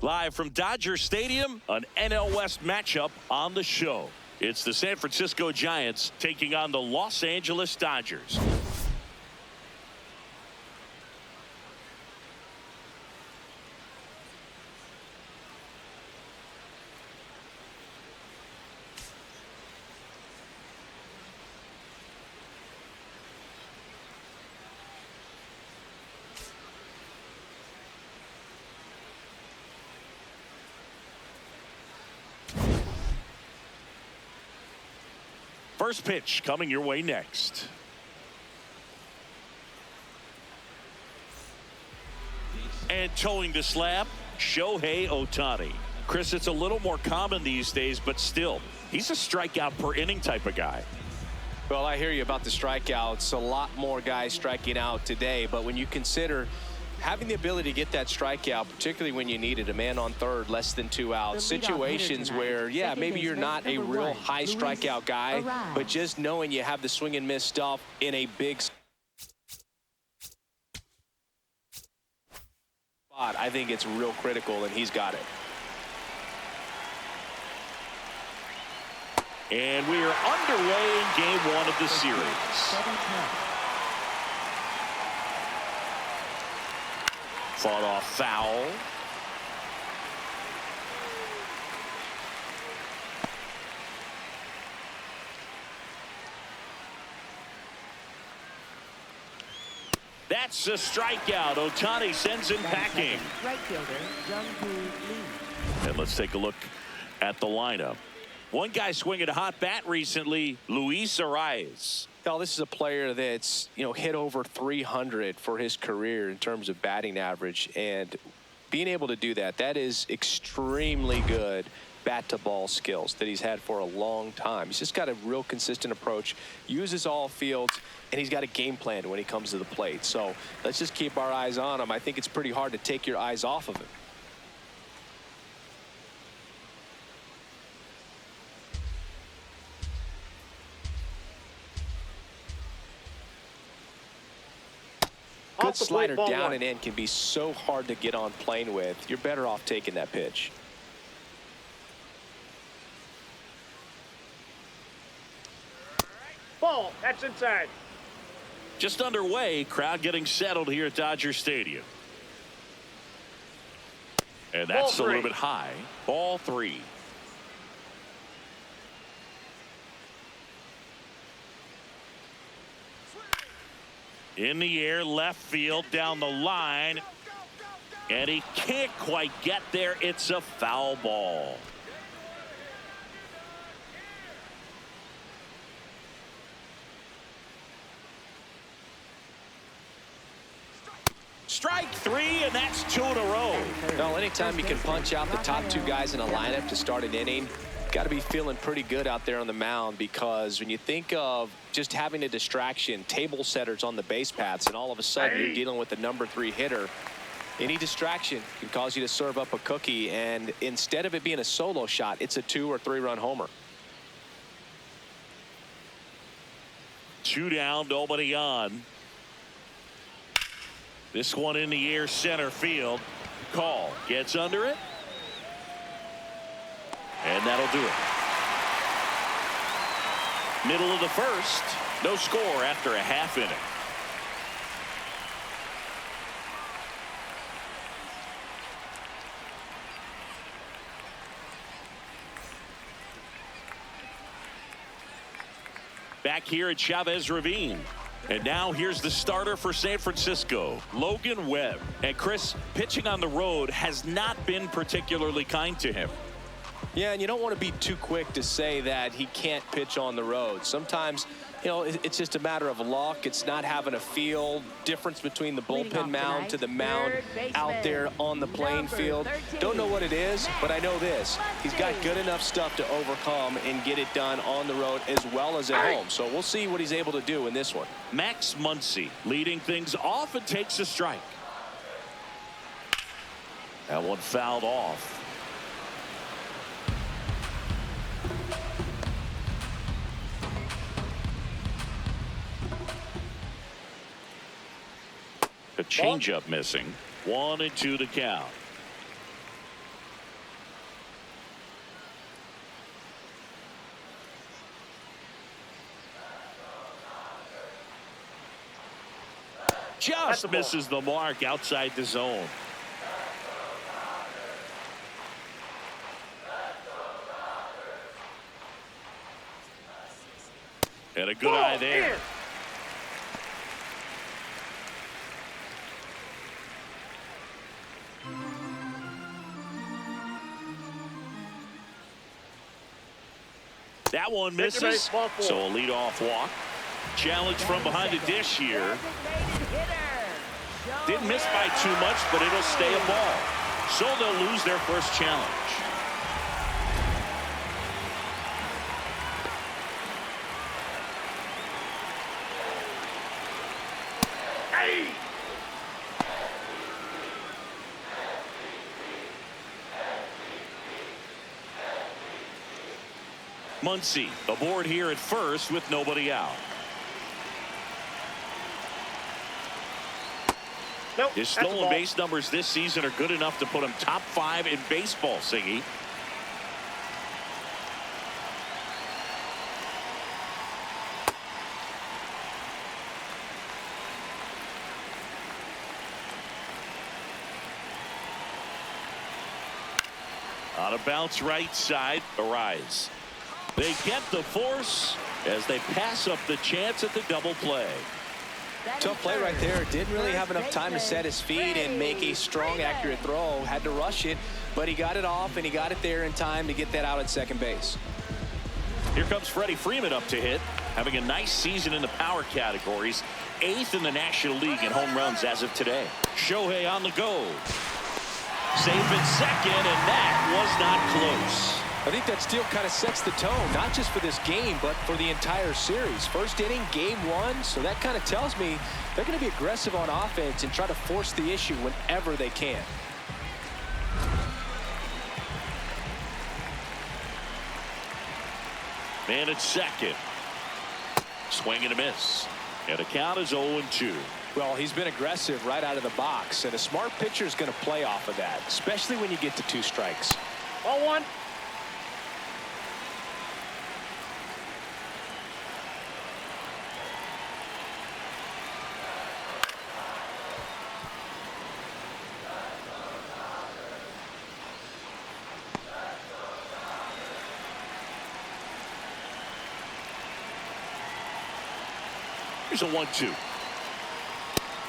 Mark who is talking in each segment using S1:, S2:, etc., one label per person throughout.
S1: Live from Dodger Stadium, an NL West matchup on the show. It's the San Francisco Giants taking on the Los Angeles Dodgers. First pitch coming your way next. And towing the slab, Shohei Ohtani. Chris, it's a little more common these days, but still, he's a strikeout per inning type of guy.
S2: Well, I hear you about the strikeouts. A lot more guys striking out today, but when you consider having the ability to get that strikeout, particularly when you needed a man on third, less than 2 outs, situations where, yeah, maybe you're not a real high strikeout guy, but just knowing you have the swing and miss stuff in a big spot, I think it's real critical, and he's got it.
S1: And we are underway in game 1 of the series. Fought off foul. That's a strikeout. Ohtani sends him packing.
S3: Right fielder, Jung-Hoo Lee.
S1: And let's take a look at the lineup. One guy swinging a hot bat recently, Luis Arias.
S2: Now, this is a player that's, hit over 300 for his career in terms of batting average, and being able to do that, that is extremely good bat-to-ball skills that he's had for a long time. He's just got a real consistent approach, uses all fields, and he's got a game plan when he comes to the plate. So let's just keep our eyes on him. I think it's pretty hard to take your eyes off of him. Good slider down and in can be so hard to get on plane with. You're better off taking that pitch.
S4: Ball, that's inside.
S1: Just underway, crowd getting settled here at Dodger Stadium. And that's a little bit high. Ball 3. In the air, left field, down the line. And he can't quite get there. It's a foul ball. Strike 3, and that's 2 in a row.
S2: Well, anytime you can punch out the top 2 guys in a lineup to start an inning, got to be feeling pretty good out there on the mound, because when you think of just having a distraction, table setters on the base paths, and all of a sudden you're dealing with the number 3 hitter, any distraction can cause you to serve up a cookie, and instead of it being a solo shot, it's a 2 or 3 run homer.
S1: 2 down, nobody on. This one in the air, center field. Call gets under it. And that'll do it. Middle of the first. No score after a half inning. Back here at Chavez Ravine. And now here's the starter for San Francisco, Logan Webb. And Chris, pitching on the road has not been particularly kind to him.
S2: Yeah, and you don't want to be too quick to say that he can't pitch on the road. Sometimes, it's just a matter of luck. It's not having a feel difference between the bullpen mound to the mound out there on the playing field. Don't know what it is, but I know this. He's got good enough stuff to overcome and get it done on the road as well as at home. So we'll see what he's able to do in this one.
S1: Max Muncy leading things off and takes a strike. That one fouled off. The changeup missing. 1-2 the count. Just misses the mark outside the zone. And a good eye there. That one misses, so a leadoff walk. Challenge from behind the dish here. Didn't miss by too much, but it'll stay a ball. So they'll lose their first challenge. Muncy aboard here at first with nobody out.
S4: Nope,
S1: his stolen base numbers this season are good enough to put him top 5 in baseball, Siggy. On a bounce right side, Arise. They get the force as they pass up the chance at the double play.
S2: Tough play right there. Didn't really have enough time to set his feet and make a strong, accurate throw. Had to rush it, but he got it off, and he got it there in time to get that out at second base.
S1: Here comes Freddie Freeman up to hit, having a nice season in the power categories. 8th in the National League in home runs as of today. Shohei on the go. Safe at second, and that was not close.
S2: I think that steal kind of sets the tone, not just for this game, but for the entire series. First inning, game 1, so that kind of tells me they're going to be aggressive on offense and try to force the issue whenever they can.
S1: Man at second. Swing and a miss. And the count is 0-2.
S2: Well, he's been aggressive right out of the box, and a smart pitcher is going to play off of that, especially when you get to 2 strikes.
S4: 0-1.
S1: Here's a 1-2.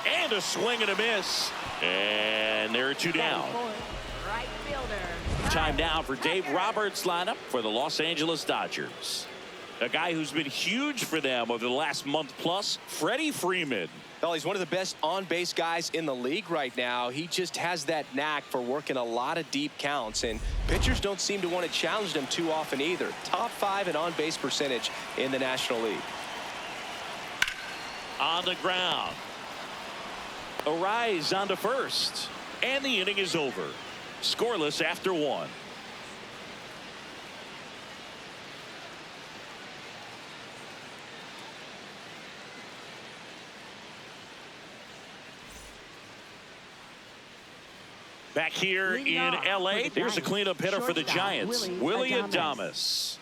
S1: And a swing and a miss. And there are 2 down.
S3: Right fielder.
S1: Time now for Dave Roberts' lineup for the Los Angeles Dodgers. A guy who's been huge for them over the last month plus, Freddie Freeman.
S2: Well, he's one of the best on-base guys in the league right now. He just has that knack for working a lot of deep counts, and pitchers don't seem to want to challenge them too often either. Top 5 in on-base percentage in the National League.
S1: On the ground. Arise on to first. And the inning is over. Scoreless after 1. Back here in L.A., here's a cleanup hitter for the Giants, Willie Adames.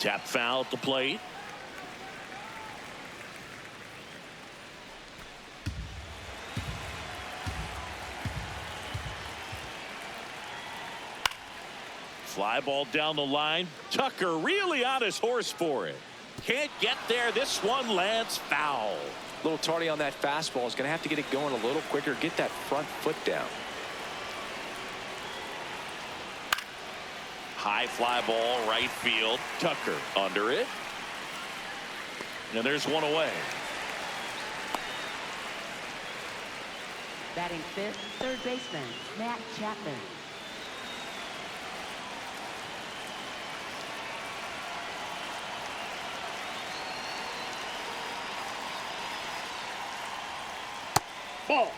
S1: Tap foul at the plate. Fly ball down the line. Tucker really on his horse for it. Can't get there. This one lands foul.
S2: A little tardy on that fastball. Is going to have to get it going a little quicker. Get that front foot down.
S1: High fly ball, right field. Tucker under it. And there's one away.
S3: Batting 5th, third baseman, Matt Chapman.
S4: Ball.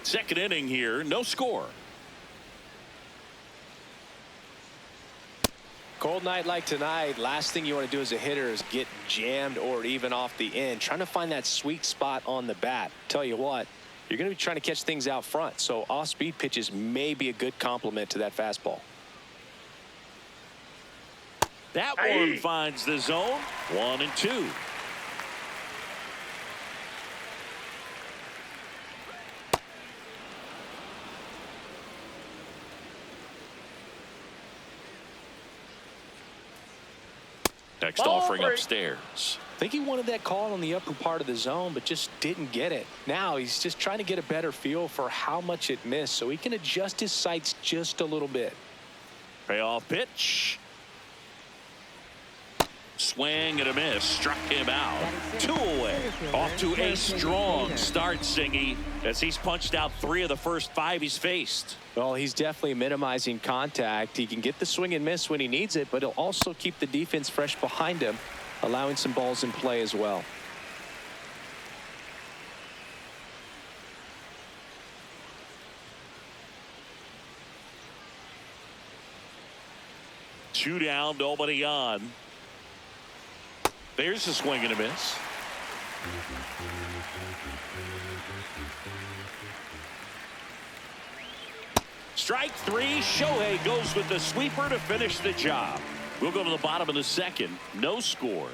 S1: Second inning here, no score.
S2: Cold night like tonight, last thing you want to do as a hitter is get jammed or even off the end. Trying to find that sweet spot on the bat. Tell you what, you're going to be trying to catch things out front, so off-speed pitches may be a good complement to that fastball.
S1: That one finds the zone. 1-2. Next offering upstairs.
S2: I think he wanted that call on the upper part of the zone, but just didn't get it. Now he's just trying to get a better feel for how much it missed so he can adjust his sights just a little bit.
S1: Payoff pitch. Swing and a miss. Struck him out. 2 away. Off to a strong start, Singy, as he's punched out 3 of the first 5 he's faced.
S2: Well, he's definitely minimizing contact. He can get the swing and miss when he needs it, but he'll also keep the defense fresh behind him, allowing some balls in play as well.
S1: Two down, nobody on. There's a swing and a miss. Strike 3. Shohei goes with the sweeper to finish the job. We'll go to the bottom of the second. No score.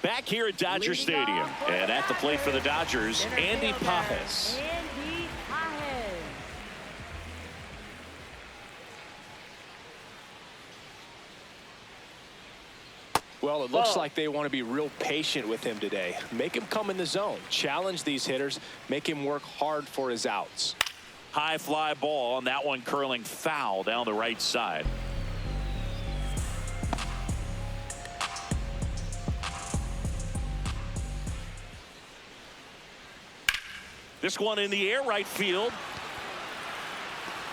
S1: Back here at Dodger Stadium, and at the plate for the Dodgers, Andy Pajes.
S3: Andy Pajes.
S2: Well, it looks like they want to be real patient with him today. Make him come in the zone, challenge these hitters, make him work hard for his outs.
S1: High fly ball, and that one curling foul down the right side. This one in the air, right field.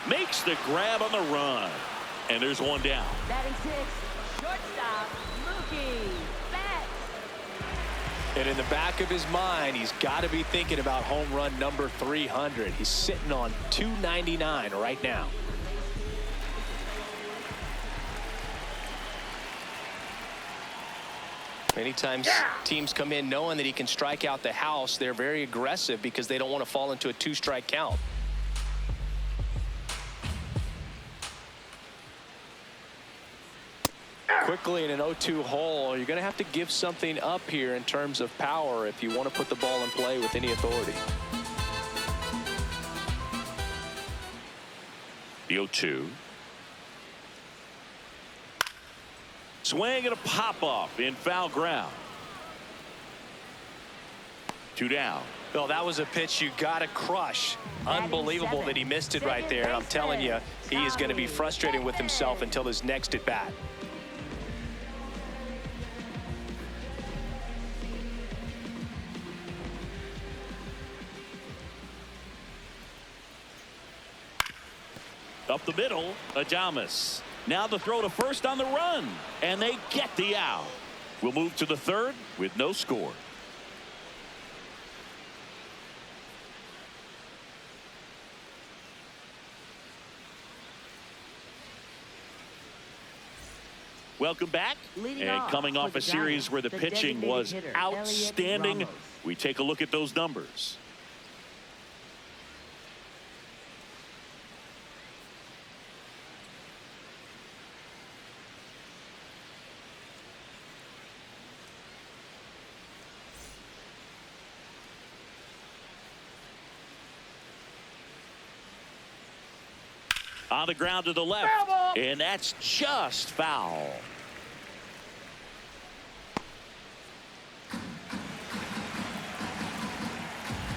S1: Makes the grab on the run. And there's one down.
S3: Batting 6, shortstop, Mookie Betts.
S2: And in the back of his mind, he's got to be thinking about home run number 300. He's sitting on 299 right now. Many times teams come in knowing that he can strike out the house. They're very aggressive because they don't want to fall into a 2-strike count. Quickly in an 0-2 hole, you're going to have to give something up here in terms of power if you want to put the ball in play with any authority.
S1: The 0-2. Swing and a pop-off in foul ground. 2 down.
S2: Well, that was a pitch you got to crush. Unbelievable that he missed it right there. I'm telling you, he is going to be frustrated with himself until his next at bat.
S1: Up the middle, Adames. Now the throw to first on the run, and they get the out. We'll move to the third with no score. Welcome back. And coming off a series where the pitching was outstanding, we take a look at those numbers. On the ground to the left, and that's just foul.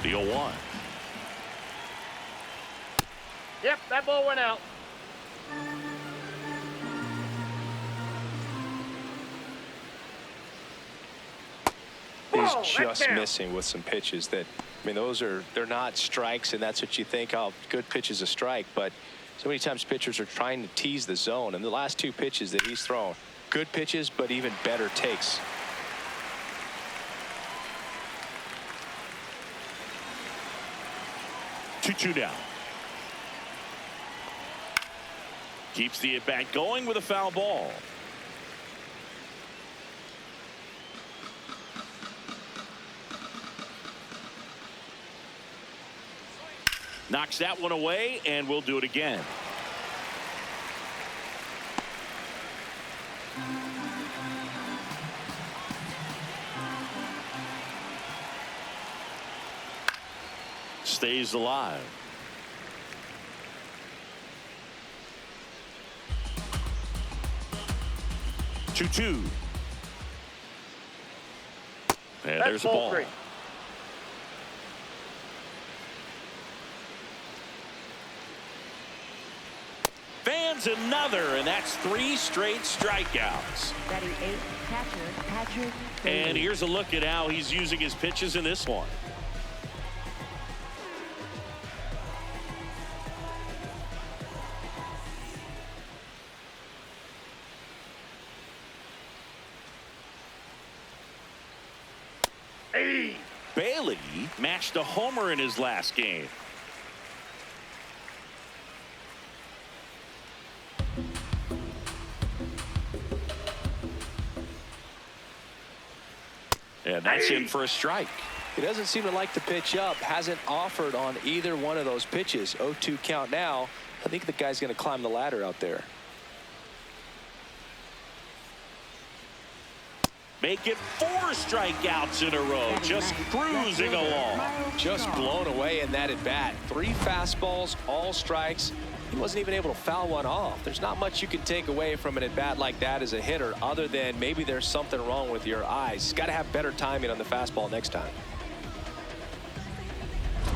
S1: The 0-1.
S4: Yep, that ball went out.
S2: He's just missing with some pitches that, I mean, they're not strikes, and that's what you think, oh, good pitch is a strike, but so many times pitchers are trying to tease the zone, and the last 2 pitches that he's thrown, good pitches, but even better takes.
S1: 2-2 now. Keeps the at-bat going with a foul ball. Knocks that one away, and we'll do it again. Stays alive. Two. And there's a ball.
S4: 3.
S1: Fans another, and that's 3 straight strikeouts.
S3: Batting 8th, catcher, Patrick.
S1: And here's a look at how he's using his pitches in this one. Bailey matched a homer in his last game. And that's in for a strike.
S2: He doesn't seem to like to pitch up. Hasn't offered on either one of those pitches. 0-2 count now. I think the guy's going to climb the ladder out there.
S1: Make it 4 strikeouts in a row. Just cruising along.
S2: Just blown away in that at bat. 3 fastballs, all strikes. He wasn't even able to foul one off. There's not much you can take away from an at bat like that as a hitter, other than maybe there's something wrong with your eyes. Got to have better timing on the fastball next time.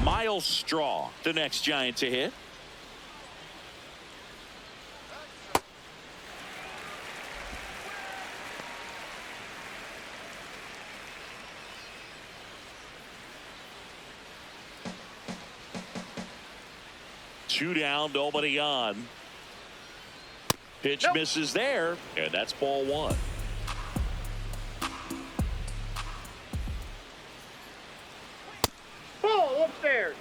S1: Miles Straw, the next Giant to hit. Two down, nobody on. Pitch misses there, and that's ball 1.
S4: Ball upstairs.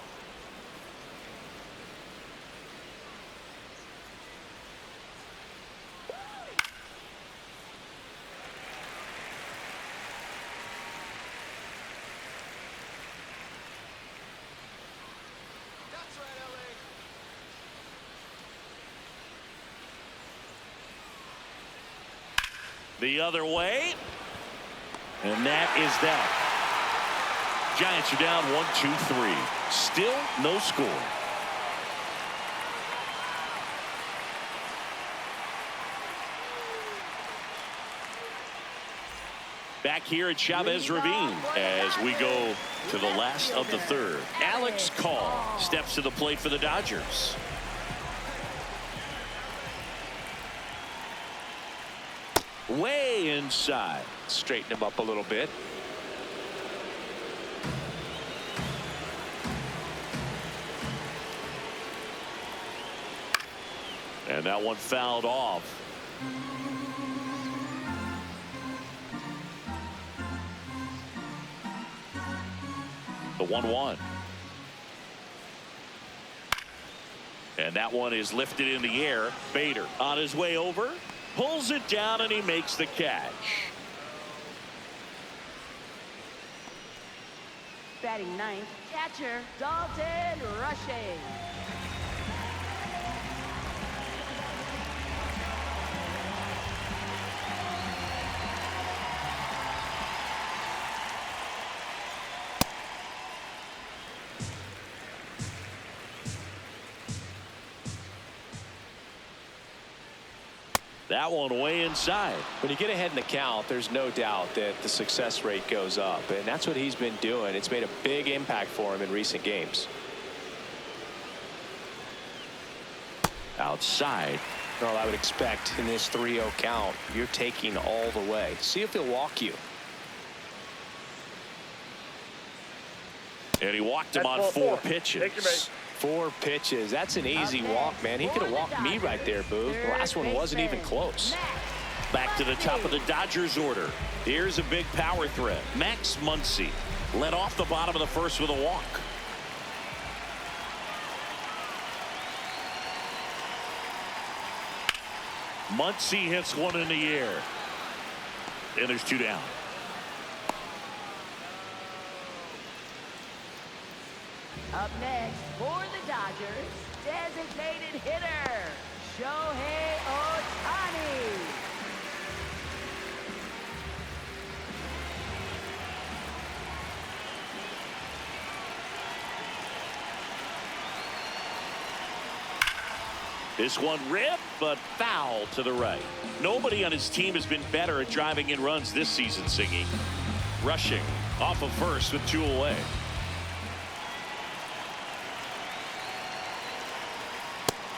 S1: The other way, and that is that. Giants are down 1-2-3. Still no score. Back here at Chavez Ravine as we go to the last of the 3rd. Alex Call steps to the plate for the Dodgers. Way inside.
S2: Straighten him up a little bit.
S1: And that one fouled off. The 1-1. And that one is lifted in the air. Bader on his way over. Pulls it down, and he makes the catch.
S3: Batting 9th, catcher, Dalton Rushing.
S1: That one way inside.
S2: When you get ahead in the count, there's no doubt that the success rate goes up, and that's what he's been doing. It's made a big impact for him in recent games.
S1: Outside.
S2: Well, I would expect in this 3-0 count, you're taking all the way. See if he'll walk you.
S1: And he walked him on 4 pitches.
S2: 4 pitches. That's an easy walk, man. He could have walked me right there, Boo. The last one wasn't even close.
S1: Back to the top of the Dodgers order. Here's a big power threat. Max Muncy led off the bottom of the 1st with a walk. Muncy hits one in the air. And there's 2 down.
S3: Up next for the Dodgers, designated hitter, Shohei Ohtani.
S1: This one ripped, but foul to the right. Nobody on his team has been better at driving in runs this season, Singy. Rushing off of first with 2 away.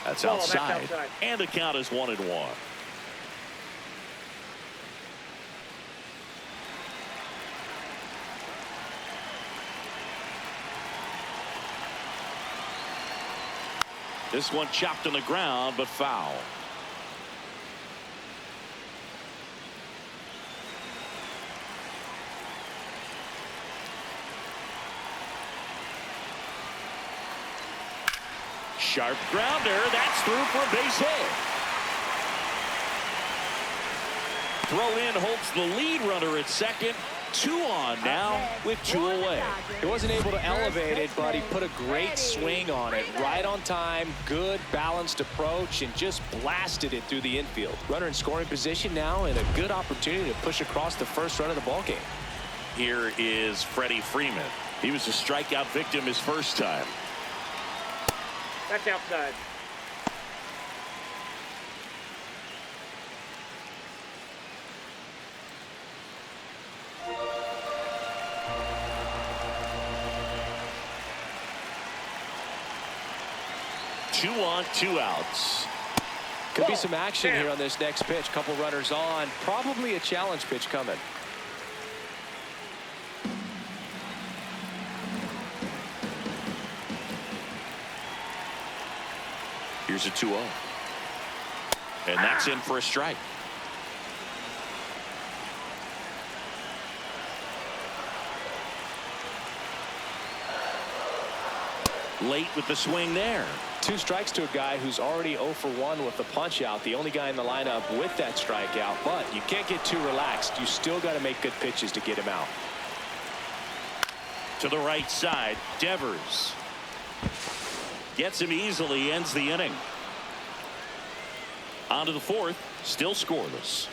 S1: That's outside. And the count is 1-1. This one chopped on the ground, but foul. Sharp grounder. That's through for a base hit. Throw in holds the lead runner at second. 2 on now with 2 away.
S2: He wasn't able to elevate it, but he put a great swing on it. Right on time, good balanced approach, and just blasted it through the infield. Runner in scoring position now, and a good opportunity to push across the first run of the ballgame.
S1: Here is Freddie Freeman. He was a strikeout victim his first time.
S4: That's outside.
S1: Two on, 2 outs.
S2: Could be some action here on this next pitch. Couple runners on. Probably a challenge pitch coming.
S1: Here's a 2-0. And that's in for a strike. Late with the swing there.
S2: 2 strikes to a guy who's already 0 for 1 with the punch out. The only guy in the lineup with that strikeout. But you can't get too relaxed. You still got to make good pitches to get him out.
S1: To the right side, Devers gets him easily, ends the inning. On to the 4th, still scoreless.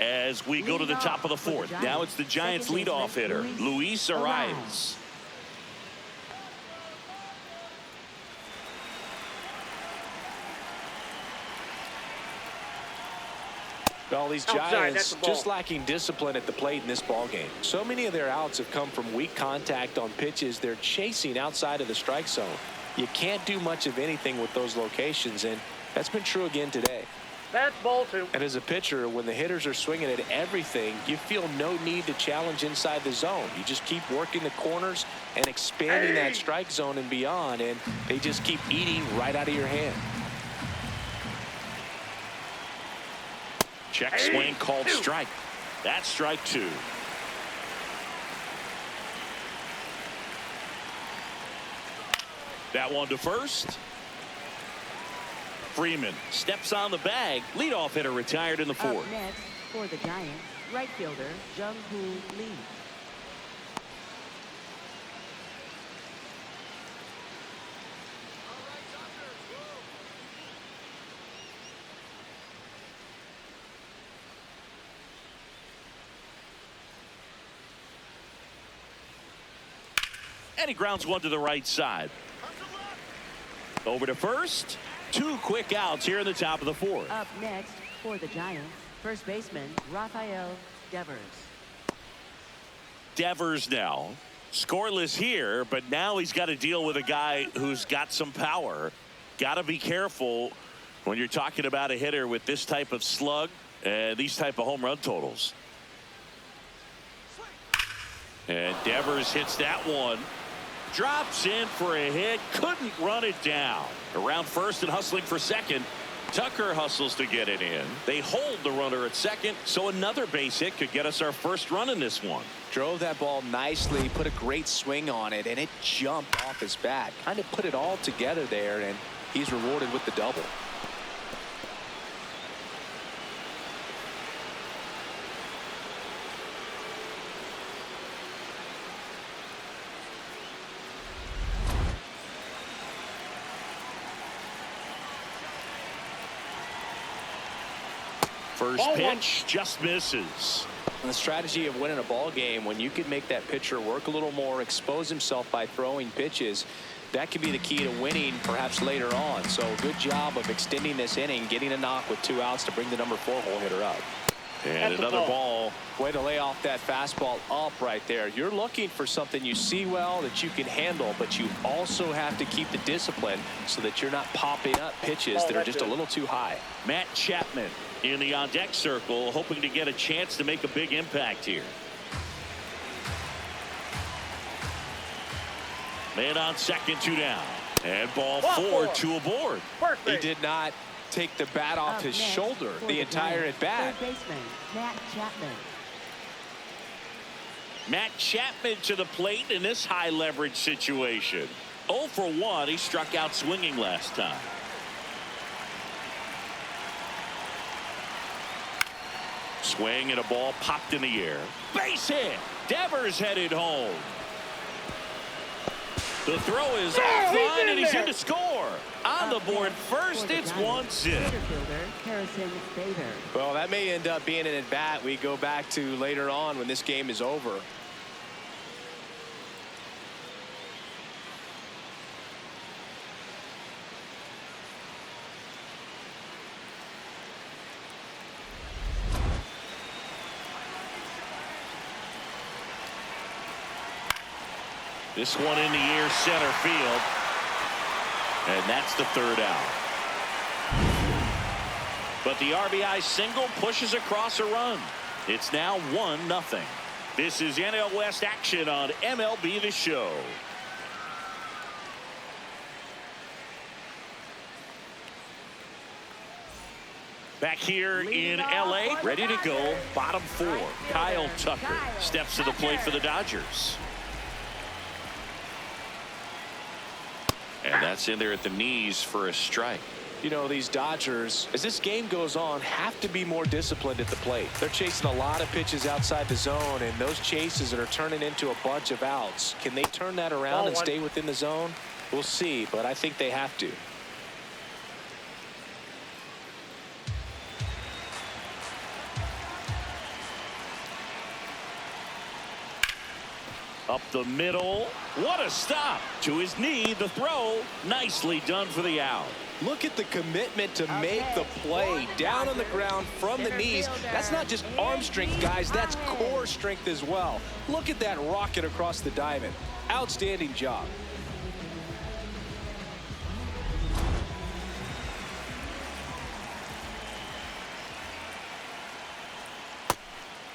S1: As we go to the top of the 4th, now it's the Giants leadoff hitter, Luis Arias.
S2: Well, these Giants just lacking discipline at the plate in this ballgame. So many of their outs have come from weak contact on pitches they're chasing outside of the strike zone. You can't do much of anything with those locations, and that's been true again today.
S4: That's ball 2.
S2: And as a pitcher, when the hitters are swinging at everything, you feel no need to challenge inside the zone. You just keep working the corners and expanding that strike zone and beyond, and they just keep eating right out of your hand.
S1: Check swing called strike. That's strike 2. That one to first. Freeman steps on the bag. Leadoff hitter retired in the 4th.
S3: Up next for the Giants, right fielder Jung-Hoo Lee.
S1: And he grounds one to the right side. Over to first. 2 quick outs here in the top of the 4th.
S3: Up next for the Giants, first baseman Rafael Devers.
S1: Devers now scoreless here, but now he's got to deal with a guy who's got some power. Got to be careful when you're talking about a hitter with this type of slug and these type of home run totals. And Devers hits that one. Drops in for a hit. Couldn't run it down. Around first and hustling for second. Tucker hustles to get it in. They hold the runner at second, so another base hit could get us our first run in this one.
S2: Drove that ball nicely, put a great swing on it, and it jumped off his bat. Kind of put it all together there, and he's rewarded with the double.
S1: First pitch just misses.
S2: And the strategy of winning a ball game, when you can make that pitcher work a little more, expose himself by throwing pitches, that could be the key to winning perhaps later on. So good job of extending this inning, getting a knock with 2 outs to bring the number 4 hole hitter up.
S1: And another ball.
S2: Way to lay off that fastball up right there. You're looking for something you see well that you can handle, but you also have to keep the discipline so that you're not popping up pitches that are just a little too high.
S1: Matt Chapman in the on-deck circle, hoping to get a chance to make a big impact here. Man on second, 2 down. And ball 4, 2 aboard.
S2: He did not take the bat off his shoulder the entire at bat.
S3: Third baseman, Matt Chapman.
S1: Matt Chapman to the plate in this high leverage situation. 0 for 1. He struck out swinging last time. Swing and a ball popped in the air. Base hit. Devers headed home. The throw is offline and he's in to score. On the board first, it's 1-0.
S2: Well, that may end up being an at bat we go back to later on when this game is over.
S1: This one in the air, center field. And that's the 3rd out. But the RBI single pushes across a run. It's now 1-0. This is NL West action on MLB The Show. Back here in LA, ready to go. Bottom 4. Kyle Tucker steps to the plate for the Dodgers. And that's in there at the knees for a strike.
S2: You know, these Dodgers, as this game goes on, have to be more disciplined at the plate. They're chasing a lot of pitches outside the zone, and those chases that are turning into a bunch of outs. Can they turn that around and stay within the zone? We'll see, but I think they have to.
S1: Up the middle. What a stop. To his knee, the throw. Nicely done for the out.
S2: Look at the commitment to make the play. Down on the ground from the knees. That's not just arm strength, guys. That's core strength as well. Look at that rocket across the diamond. Outstanding job.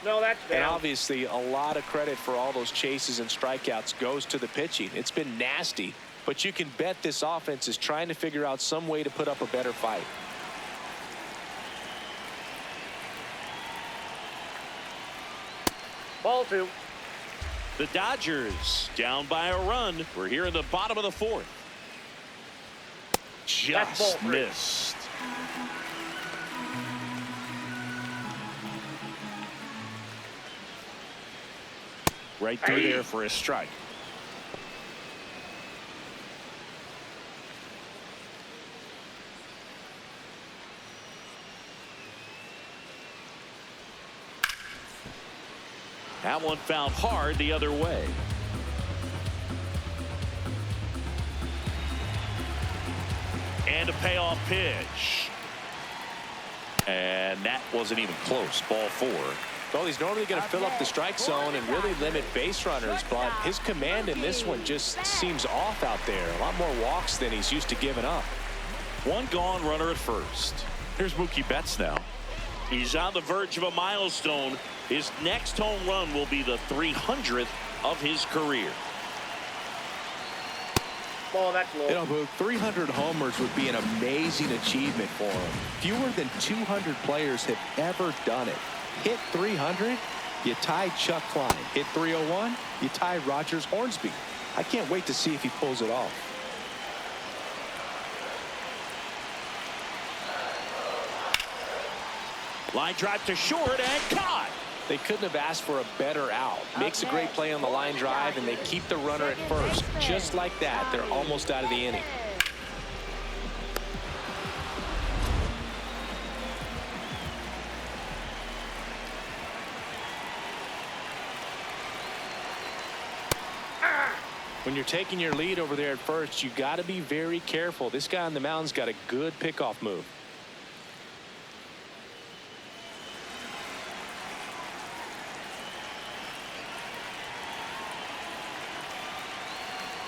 S4: No, that's down.
S2: And obviously, a lot of credit for all those chases and strikeouts goes to the pitching. It's been nasty, but you can bet this offense is trying to figure out some way to put up a better fight.
S4: Ball 2.
S1: The Dodgers down by a run. We're here in the bottom of the 4th. Just missed. Right through there for a strike. That one fouled hard the other way. And a payoff pitch. And that wasn't even close. Ball 4.
S2: Well, he's normally going to fill up the strike zone and really limit base runners, but his command in this one just seems off out there. A lot more walks than he's used to giving up.
S1: One gone, runner at first. Here's Mookie Betts now. He's on the verge of a milestone. His next home run will be the 300th of his career.
S4: Ball, that's low.
S2: You know, Boog, 300 homers would be an amazing achievement for him. Fewer than 200 players have ever done it. Hit 300, you tie Chuck Klein. Hit 301, you tie Rogers Hornsby. I can't wait to see if he pulls it off.
S1: Line drive to short and caught.
S2: They couldn't have asked for a better out. Makes a great play on the line drive, and they keep the runner at first. Just like that, they're almost out of the inning. When you're taking your lead over there at first, you got to be very careful. This guy on the mound's got a good pickoff move.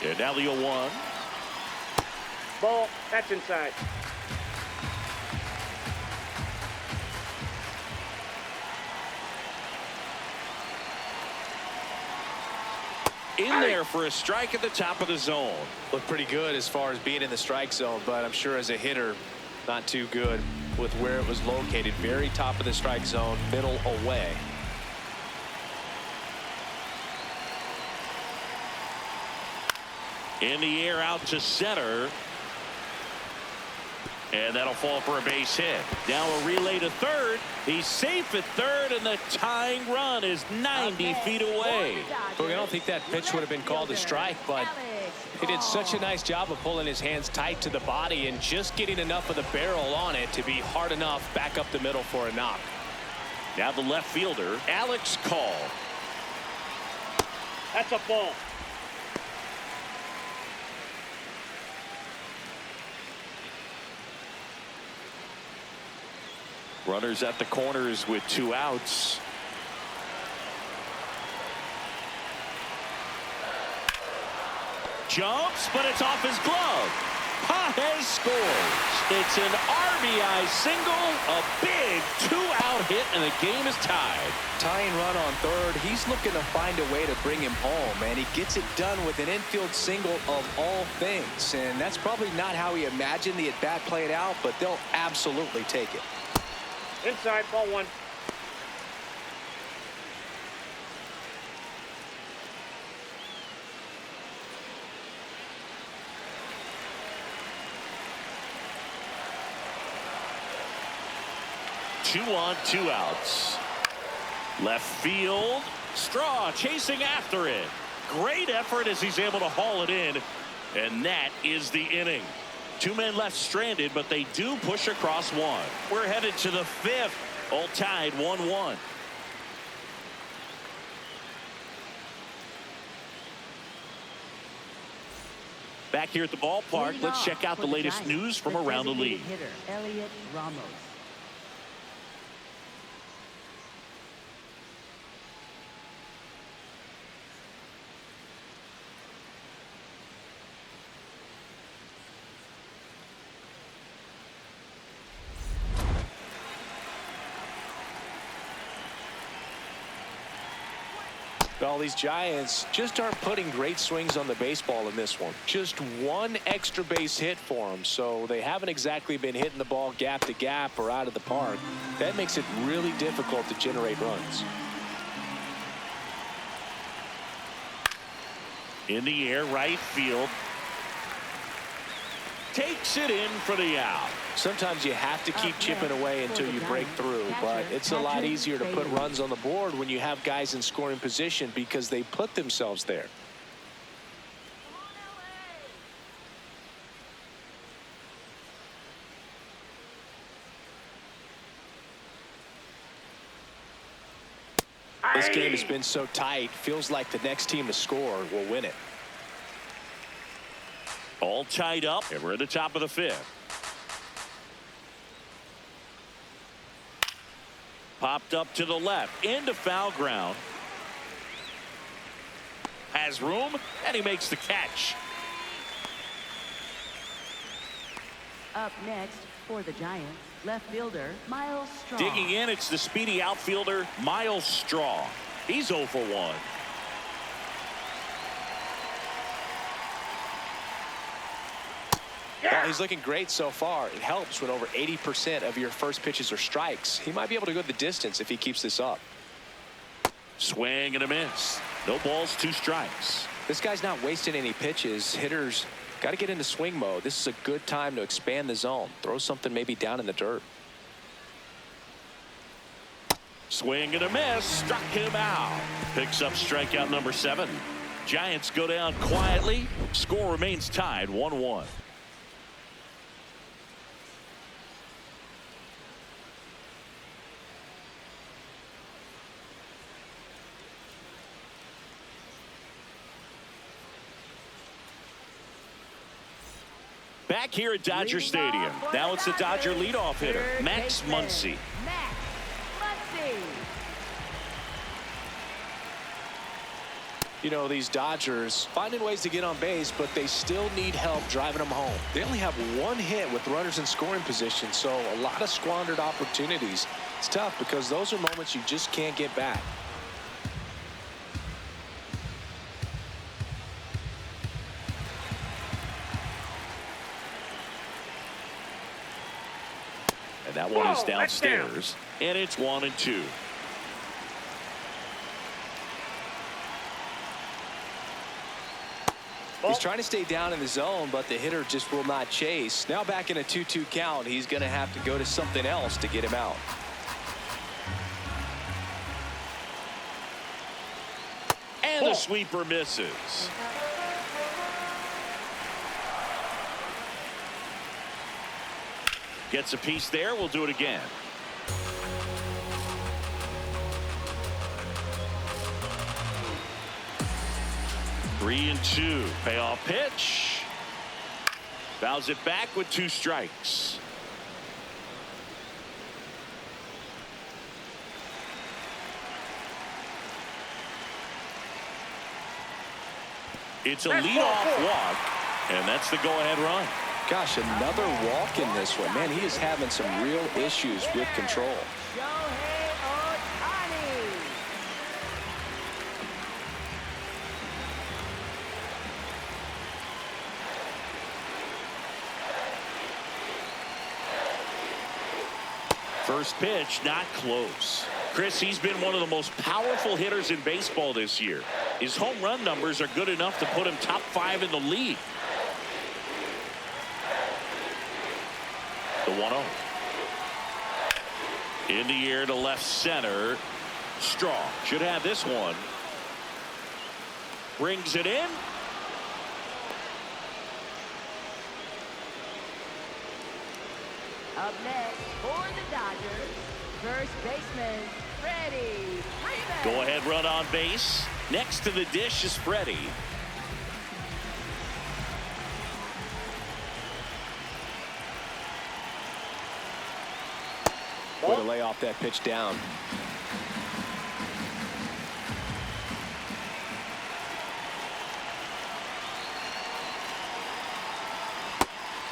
S1: And now the 0-1.
S4: Ball, that's inside.
S1: In there for a strike at the top of the zone.
S2: Looked pretty good as far as being in the strike zone, but I'm sure as a hitter, not too good with where it was located. Very top of the strike zone, middle away.
S1: In the air out to center. And that'll fall for a base hit. Now a relay to third. He's safe at third, and the tying run is 90 feet away.
S2: Well, I don't think that pitch would have been called a strike, but he did such a nice job of pulling his hands tight to the body and just getting enough of the barrel on it to be hard enough back up the middle for a knock.
S1: Now the left fielder, Alex Call.
S4: That's a ball.
S1: Runners at the corners with 2 outs. Jumps, but it's off his glove. Pages scores. It's an RBI single, a big 2-out hit, and the game is tied.
S2: Tying run on third. He's looking to find a way to bring him home, and he gets it done with an infield single of all things. And that's probably not how he imagined the at-bat played out, but they'll absolutely take it.
S4: Inside, ball 1.
S1: Two on, 2 outs. Left field. Straw chasing after it. Great effort as he's able to haul it in. And that is the inning. 2 men left stranded, but they do push across 1. We're headed to the 5th. All tied 1-1. Back here at the ballpark, let's check out the latest news from around the league.
S3: Hitter, Elliot Ramos.
S2: Well, these Giants just aren't putting great swings on the baseball in this one. Just 1 extra base hit for them, so they haven't exactly been hitting the ball gap to gap or out of the park. That makes it really difficult to generate runs.
S1: In the air, right field. Takes it in for the out.
S2: Sometimes you have to keep chipping away until you break through, but it's a lot easier to put runs on the board when you have guys in scoring position because they put themselves there. This game has been so tight, feels like the next team to score will win it.
S1: All tied up, and we're at the top of the 5th. Popped up to the left, into foul ground. Has room, and he makes the catch.
S3: Up next for the Giants, left fielder Miles Straw.
S1: Digging in, it's the speedy outfielder Miles Straw. He's 0 for 1.
S2: he's looking great so far. It helps when over 80% of your first pitches are strikes. He might be able to go the distance if he keeps this up.
S1: Swing and a miss. No balls, 2 strikes.
S2: This guy's not wasting any pitches. Hitters got to get into swing mode. This is a good time to expand the zone. Throw something maybe down in the dirt.
S1: Swing and a miss. Struck him out. Picks up strikeout number 7. Giants go down quietly. Score remains tied 1-1. Back here at Dodger Stadium. Now it's the Dodger leadoff hitter, Max Muncy.
S3: Max Muncy.
S2: You know, these Dodgers finding ways to get on base, but they still need help driving them home. They only have 1 hit with runners in scoring position, so a lot of squandered opportunities. It's tough because those are moments you just can't get back.
S1: And that one is downstairs, and it's 1-2.
S2: He's trying to stay down in the zone, but the hitter just will not chase. Now back in a 2-2 count, he's going to have to go to something else to get him out.
S1: And the sweeper misses. Gets a piece there. We'll do it again. Three and 2. Payoff pitch. Fouls it back with 2 strikes. It's a leadoff walk, and that's the go-ahead run.
S2: Gosh, another walk in this one. Man, he is having some real issues with control.
S3: Shohei Ohtani.
S1: First pitch, not close. Chris, he's been one of the most powerful hitters in baseball this year. His home run numbers are good enough to put him top 5 in the league. The 1-0. In the air to left center. Strong should have this one. Brings it in.
S3: Up next for the Dodgers, first baseman Freddie Freeman.
S1: Go ahead run on base. Next to the dish is Freddie.
S2: Way to lay off that pitch down.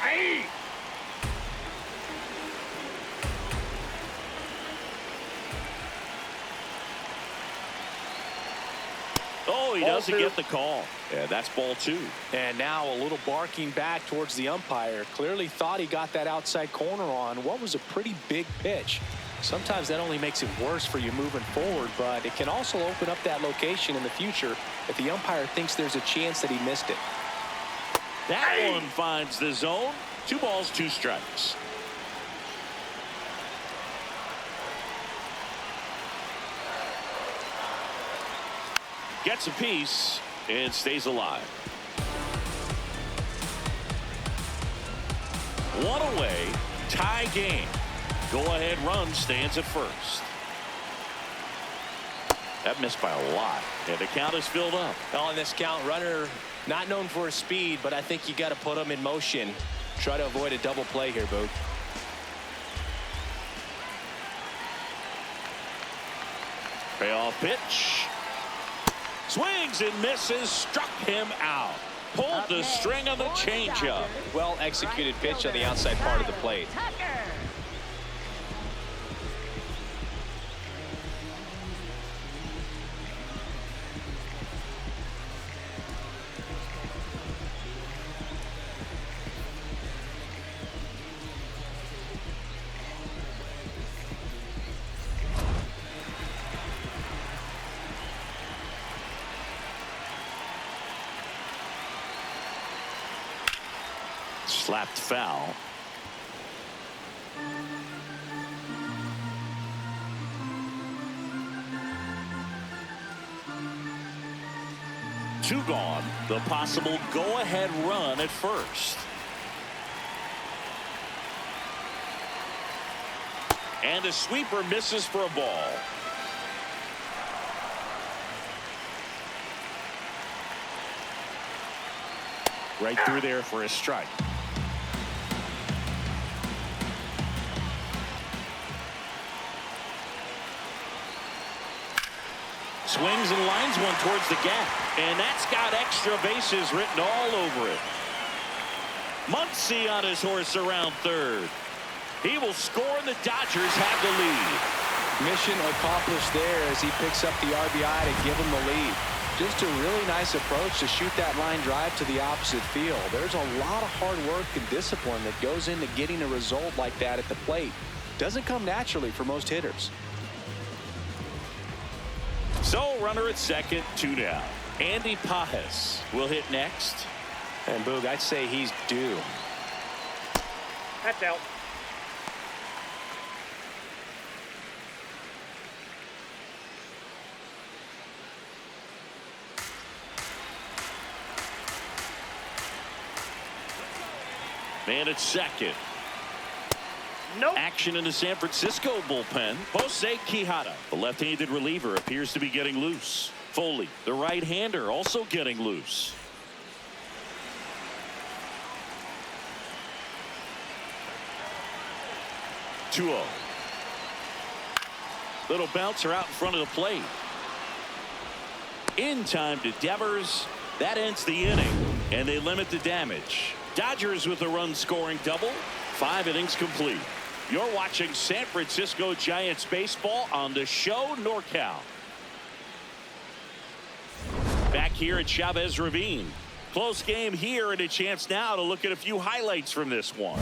S4: Hey!
S1: Oh, he doesn't get the call. Yeah, that's ball 2.
S2: And now a little barking back towards the umpire. Clearly thought he got that outside corner on what was a pretty big pitch. Sometimes that only makes it worse for you moving forward, but it can also open up that location in the future if the umpire thinks there's a chance that he missed it.
S1: That one finds the zone. 2 balls, 2 strikes. Gets a piece and stays alive. 1 away, tie game. Go-ahead run stands at first. That missed by a lot, and the count is filled up.
S2: On this count, runner not known for his speed, but I think you got to put him in motion. Try to avoid a double play here, Boog.
S1: Payoff pitch. Swings and misses. Struck him out. Pulled the string on the changeup.
S2: Well executed pitch on the outside part of the plate.
S3: Tucker.
S1: Slapped foul. Two gone. The possible go-ahead run at first. And a sweeper misses for a ball. Right through there for a strike. Swings and lines one towards the gap. And that's got extra bases written all over it. Muncy on his horse around third. He will score and the Dodgers have the lead.
S2: Mission accomplished there as he picks up the RBI to give him the lead. Just a really nice approach to shoot that line drive to the opposite field. There's a lot of hard work and discipline that goes into getting a result like that at the plate. Doesn't come naturally for most hitters.
S1: So runner at second, 2 down. Andy Pajes will hit next.
S2: And Boog, I'd say he's due.
S4: That's out.
S1: Man at second.
S4: Nope.
S1: Action in the San Francisco bullpen. Jose Quijada, the left-handed reliever, appears to be getting loose. Foley, the right-hander, also getting loose. Two-0. Little bouncer out in front of the plate. In time to Devers. That ends the inning, and they limit the damage. Dodgers with a run-scoring double. 5 innings complete. You're watching San Francisco Giants baseball on the Show NorCal. Back here at Chavez Ravine. Close game here and a chance now to look at a few highlights from this one.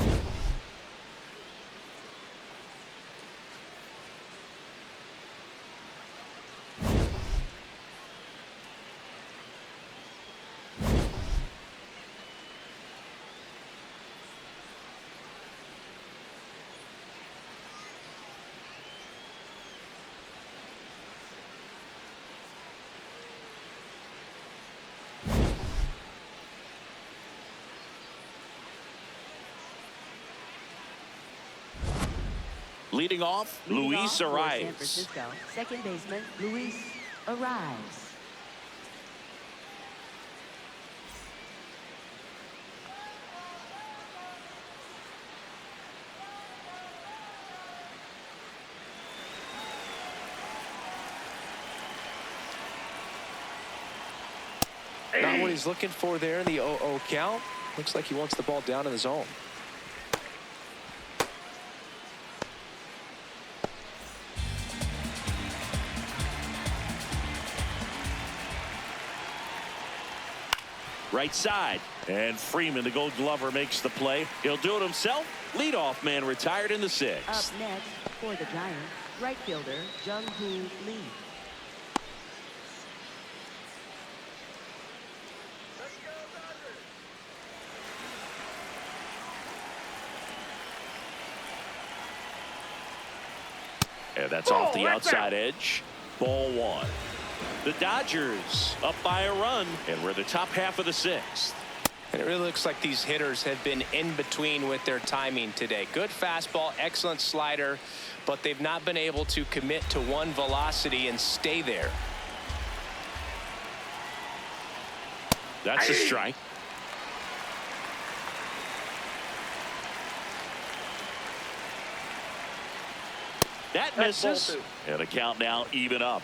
S1: Leading off, Luis
S3: for San
S1: arrives.
S3: Francisco, second baseman Luis arrives.
S2: Not what he's looking for there in the 0-0 count. Looks like he wants the ball down in the zone.
S1: Right side. And Freeman, the Gold Glover, makes the play. He'll do it himself. Leadoff man retired in the 6th.
S3: Up next for the Giants, right fielder Jung-Hoo Lee.
S1: And that's off the outside edge. Ball 1. The Dodgers up by a run, and we're in the top half of the 6th.
S2: And it really looks like these hitters have been in between with their timing today. Good fastball, excellent slider, but they've not been able to commit to one velocity and stay there.
S1: That's a strike. That misses. And the count now even up.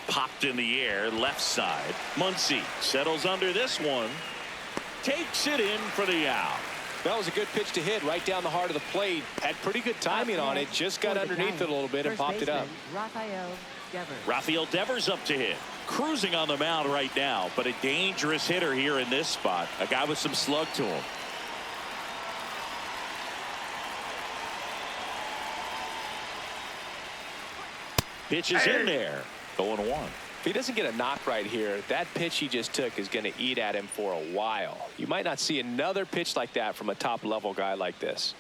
S1: Popped in the air, left side. Muncy settles under this one. Takes it in for the out.
S2: That was a good pitch to hit right down the heart of the plate. Had pretty good timing on it. Just got underneath it a little bit and popped it up.
S1: Rafael Devers up to hit. Cruising on the mound right now, but a dangerous hitter here in this spot. A guy with some slug to him. Pitch is in there. 0-1.
S2: If he doesn't get a knock right here, that pitch he just took is going to eat at him for a while. You might not see another pitch like that from a top-level guy like this.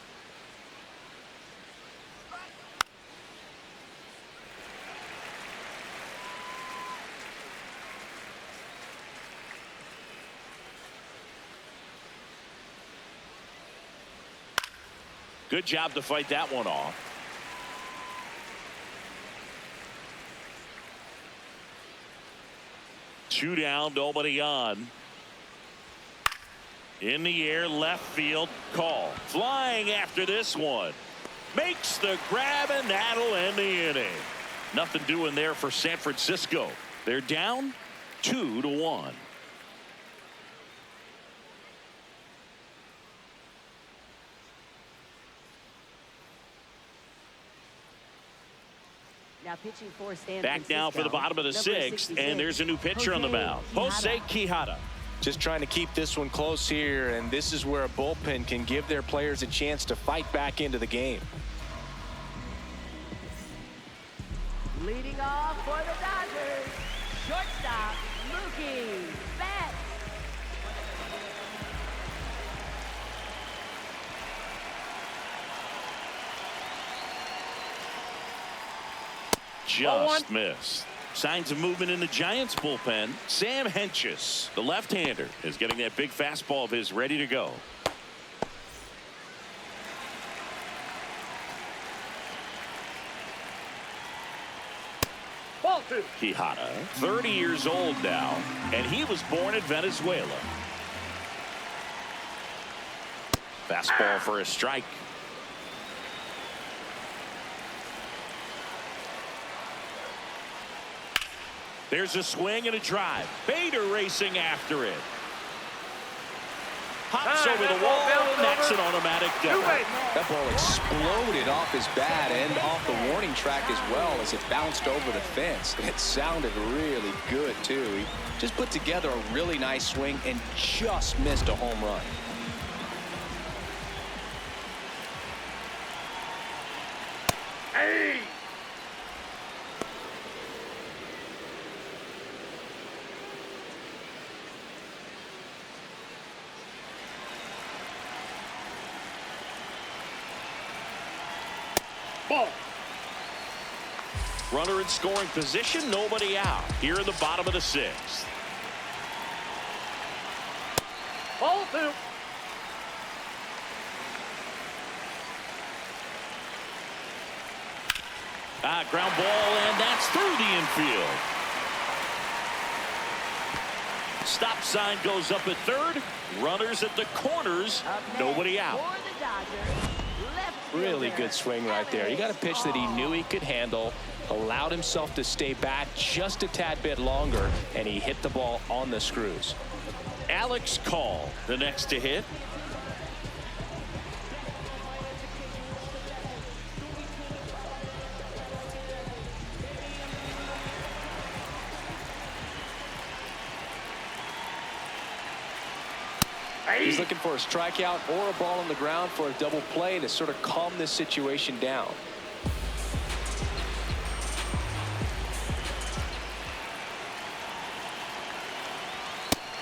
S1: Good job to fight that one off. Two down, nobody on. In the air, left field, call. Flying after this one. Makes the grab, and that'll end the inning. Nothing doing there for San Francisco. They're down 2-1.
S3: Now pitching for San
S1: Back now for the bottom of the sixth, and there's a new pitcher on the mound. Jose Quijada.
S2: Just trying to keep this one close here, and this is where a bullpen can give their players a chance to fight back into the game.
S3: Leading off for the Dodgers, shortstop Mookie Betts.
S1: Just missed. Signs of movement in the Giants bullpen. Sam Hentges, the left-hander, is getting that big fastball of his ready to go.
S4: Ball 2.
S1: Quijada, 30 years old now, and he was born in Venezuela. Fastball for a strike. There's a swing and a drive. Bader racing after it. Hops over the wall, and that's an automatic double.
S2: That ball exploded off his bat and off the warning track as well as it bounced over the fence. It sounded really good, too. He just put together a really nice swing and just missed a home run.
S4: Hey! Ball.
S1: Runner in scoring position, nobody out. Here in the bottom of the sixth.
S4: Ball 2.
S1: Ground ball, and that's through the infield. Stop sign goes up at third. Runners at the corners, nobody out.
S2: Really good swing right there. You got a pitch that he knew he could handle, allowed himself to stay back just a tad bit longer, and he hit the ball on the screws.
S1: Alex Call, the next to hit.
S2: He's looking for a strikeout or a ball on the ground for a double play to sort of calm this situation down.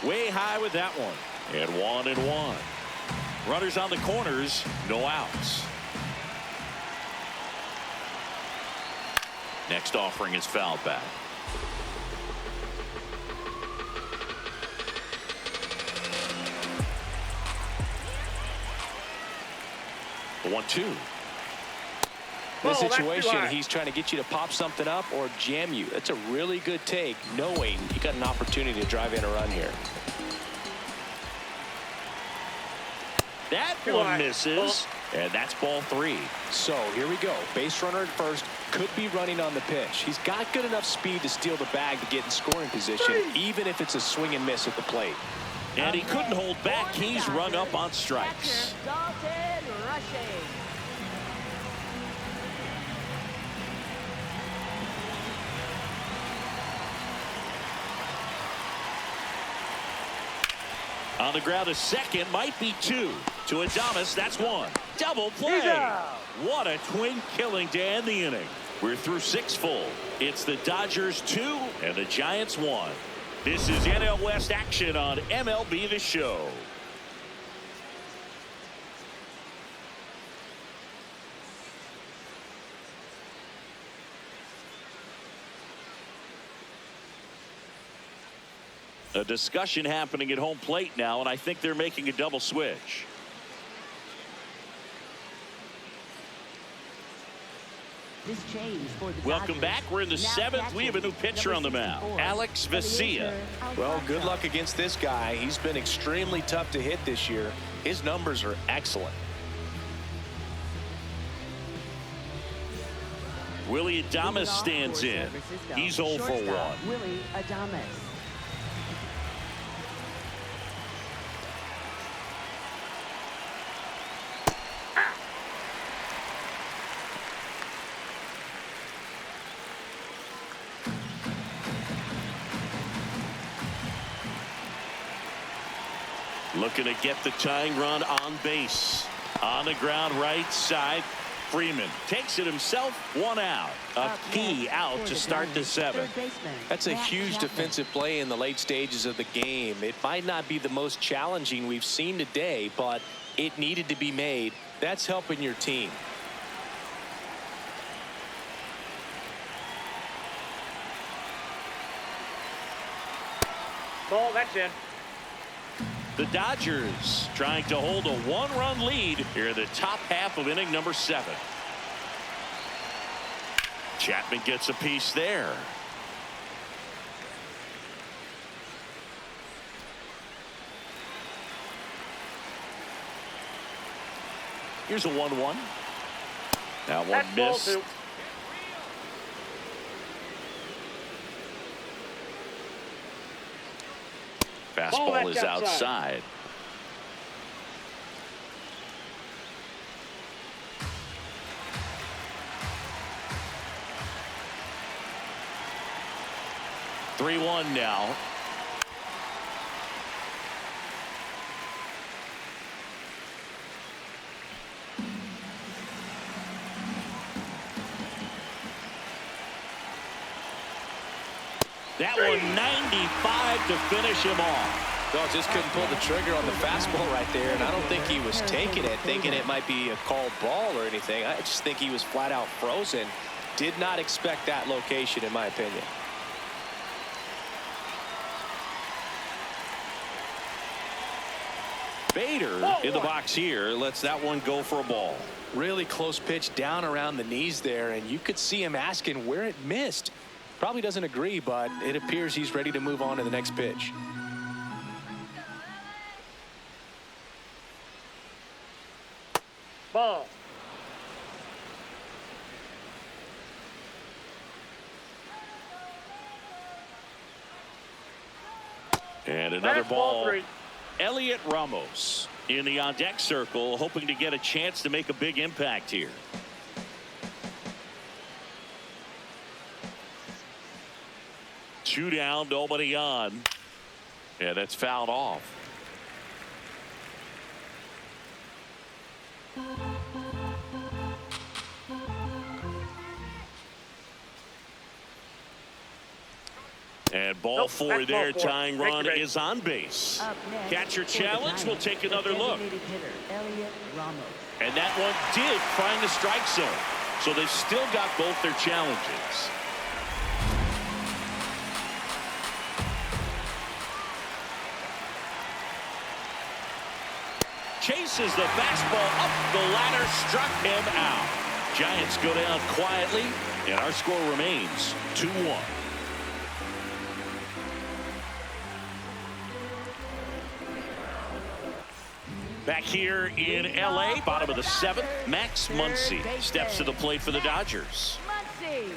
S1: Way high with that one. And 1-1. Runners on the corners, no outs. Next offering is fouled back. The 1-2.
S2: This situation, he's trying to get you to pop something up or jam you. That's a really good take, knowing you got an opportunity to drive in a run here.
S1: That one misses, and that's ball 3.
S2: So here we go. Base runner at first, could be running on the pitch. He's got good enough speed to steal the bag to get in scoring position, even if it's a swing and miss at the plate.
S1: And he couldn't hold back. He's rung up on strikes. On the ground, a second, might be 2. To Adames, that's 1. Double play. What a twin killing to end the inning. We're through 6 full. It's the Dodgers 2 and the Giants 1. This is NL West action on MLB The Show. A discussion happening at home plate now, and I think they're making a double switch.
S3: This change for the
S1: Welcome
S3: Dodgers.
S1: back. We're in the
S3: Now
S1: 7th. We have a new
S3: catching
S1: pitcher on the
S3: number
S1: mound,
S3: 64,
S1: Alex Vesia.
S2: Well, good luck against this guy. He's been extremely tough to hit this year. His numbers are excellent.
S1: Willie Adames stands in. He's 0 for 1.
S3: Willie Adames.
S1: Looking to get the tying run on base. On the ground right side. Freeman takes it himself. 1 out. A key out to start the 7th.
S2: That's a huge defensive play in the late stages of the game. It might not be the most challenging we've seen today, but it needed to be made. That's helping your team.
S4: Ball, that's in.
S1: The Dodgers trying to hold a 1-run lead here in the top half of inning number 7. Chapman gets a piece there. Here's a 1-1. That one
S4: That's ball
S1: missed.
S4: 2.
S1: Fastball is outside. Three 1 now. That one 95 to finish him off.
S2: Well, just couldn't pull the trigger on the fastball right there, and I don't think he was taking it, thinking it might be a called ball or anything. I just think he was flat out frozen. Did not expect that location, in my opinion.
S1: Bader in the box here lets that one go for a ball.
S2: Really close pitch down around the knees there, and you could see him asking where it missed. Probably doesn't agree, but it appears he's ready to move on to the next pitch.
S4: Ball.
S1: And another
S4: Fastball
S1: ball.
S4: 3.
S1: Elliot Ramos in the on-deck circle, hoping to get a chance to make a big impact here. Two down, nobody on. Yeah, that's fouled off. And ball 4
S4: that's
S1: there.
S4: ball 4.
S1: Tying run is on base.
S3: Up next
S1: Catcher
S3: for the
S1: challenge. We'll
S3: Giants,
S1: take
S3: the
S1: another look.
S3: designated hitter, Elliot Ramos.
S1: And that one did find the strike zone. So they've still got both their challenges. Chases the fastball up the ladder, struck him out. Giants go down quietly, and our score remains 2-1. Back here in L.A., bottom of the 7th, Max Muncy steps to the plate for the Dodgers.
S3: Muncy.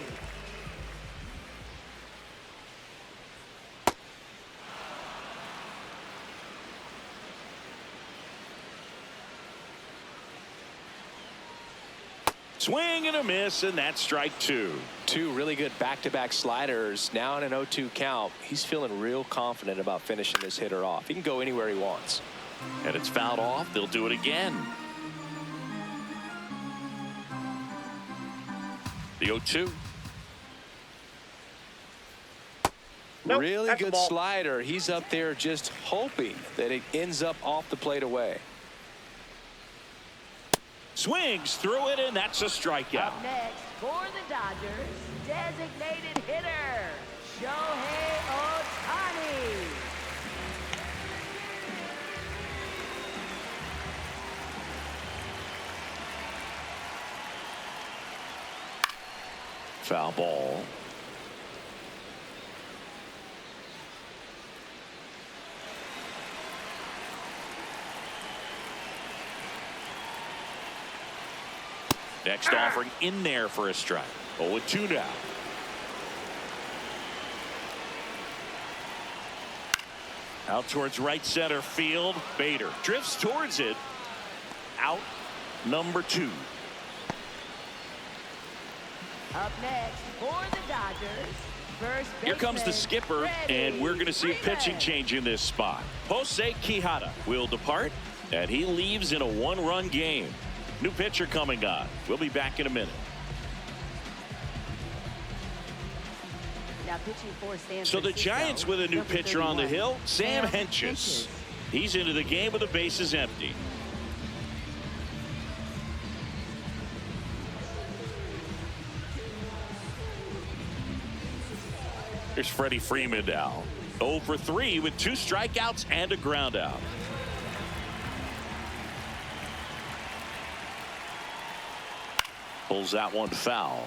S1: Swing and a miss, and that's strike 2.
S2: Two really good back-to-back sliders. Now in an 0-2 count. He's feeling real confident about finishing this hitter off. He can go anywhere he wants.
S1: And it's fouled off. They'll do it again. The 0-2.
S4: Nope,
S2: Really
S4: that's a
S2: good
S4: ball.
S2: slider. He's up there just hoping that it ends up off the plate away.
S1: Swings through it, and that's a strikeout.
S3: Up next for the Dodgers, designated hitter, Shohei Ohtani.
S1: Foul ball. Next offering in there for a strike. 0-2 now. Out towards right center field. Bader drifts towards it. Out number 2.
S3: Up next for the Dodgers, first
S1: Here comes the
S3: baseman,
S1: skipper,
S3: Freddie
S1: and we're going to see a pitching
S3: Freeman.
S1: change in this spot. Jose Quijada will depart, and he leaves in a 1-run game. New pitcher coming on. We'll be back in a minute.
S3: Now pitching for San
S1: So the
S3: Francisco,
S1: Giants with a new
S3: number
S1: pitcher on the
S3: 31,
S1: hill, Sam
S3: Sam
S1: Hentges. He's into the game with the bases empty. Here's Freddie Freeman now. 0 for 3 with 2 strikeouts and a ground out. Pulls that one foul.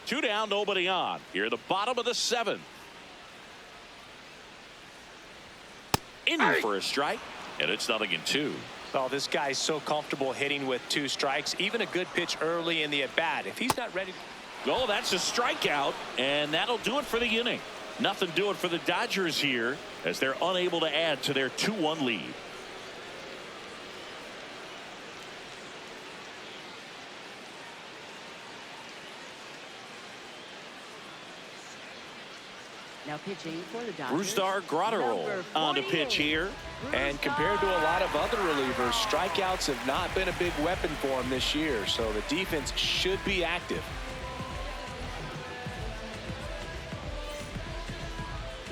S1: Two down, nobody on. Here at the bottom of the 7th. In for a strike, and it's 0-2.
S2: Oh, this guy's so comfortable hitting with 2 strikes. Even a good pitch early in the at-bat. If he's not ready.
S1: Oh, that's a strikeout, and that'll do it for the inning. Nothing doing for the Dodgers here as they're unable to add to their 2-1 lead.
S3: Now pitching for the Dodgers,
S1: Brusdar Graterol
S3: number
S1: on the
S3: 48,
S1: pitch here.
S2: And compared to a lot of other relievers, strikeouts have not been a big weapon for him this year. So the defense should be active.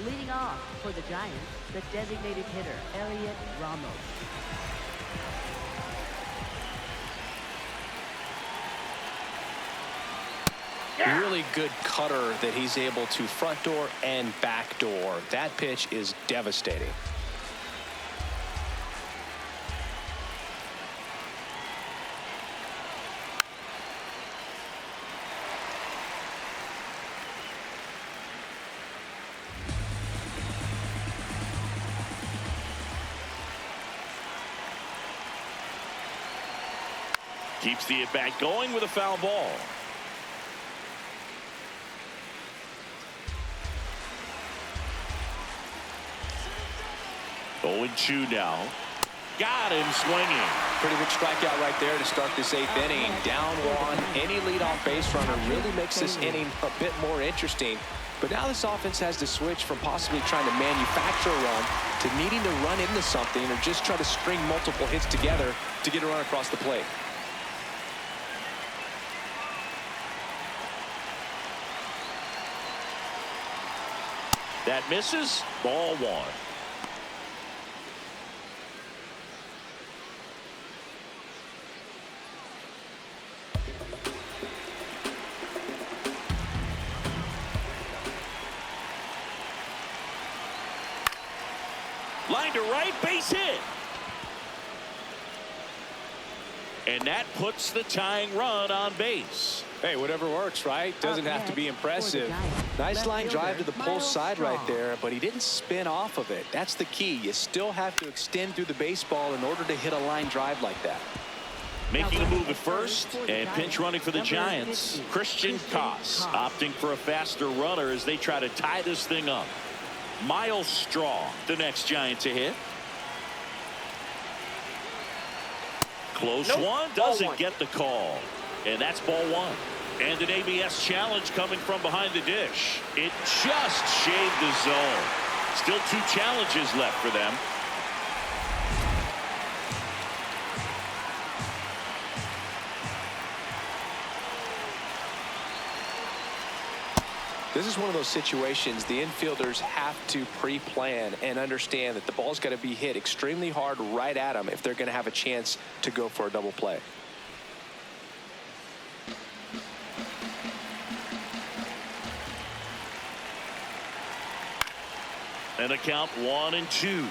S3: Leading off for the Giants, the designated hitter, Elliot Ramos.
S2: Really good cutter that he's able to front door and back door. That pitch is devastating.
S1: Keeps the at-bat going with a foul ball. Oh, 0-2 now. Got him swinging.
S2: Pretty good strikeout right there to start this 8th inning. Down 1. Any leadoff base runner really makes this inning a bit more interesting. But now this offense has to switch from possibly trying to manufacture a run to needing to run into something or just try to string multiple hits together to get a run across the plate.
S1: That misses. Ball 1. Line to right, base hit. And that puts the tying run on base.
S2: Hey, whatever works, right? Doesn't have to be impressive. Nice line drive to the pull side right there, but he didn't spin off of it. That's the key. You still have to extend through the baseball in order to hit a line drive like that.
S1: Making a move at first and pinch running for the Giants. Christian Koss opting for a faster runner as they try to tie this thing up. Miles Straw, the next Giant to hit. Close one, doesn't get the call. And that's ball 1. And an ABS challenge coming from behind the dish. It just shaved the zone. Still 2 challenges left for them.
S2: This is one of those situations the infielders have to pre-plan and understand that the ball's got to be hit extremely hard right at them if they're going to have a chance to go for a double play.
S1: And a count 1-2.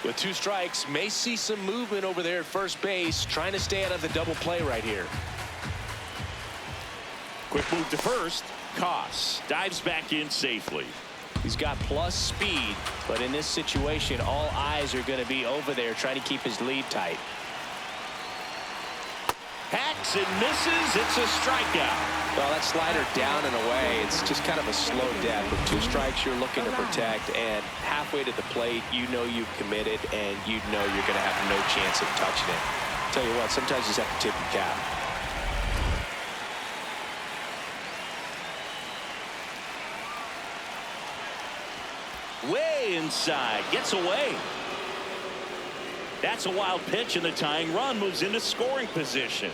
S2: With 2 strikes, may see some movement over there at first base, trying to stay out of the double play right here.
S1: Quick move to first. Koss dives back in safely.
S5: He's got plus speed, but in this situation, all eyes are going to be over there trying to keep his lead tight.
S1: Hacks and misses. It's a strikeout.
S2: Well, that slider down and away, it's just kind of a slow death. With 2 strikes, you're looking to protect, and halfway to the plate, you know you've committed, and you know you're going to have no chance of touching it. Tell you what, sometimes you just have to tip your cap.
S1: Way inside, gets away. That's a wild pitch, and the tying run moves into scoring position.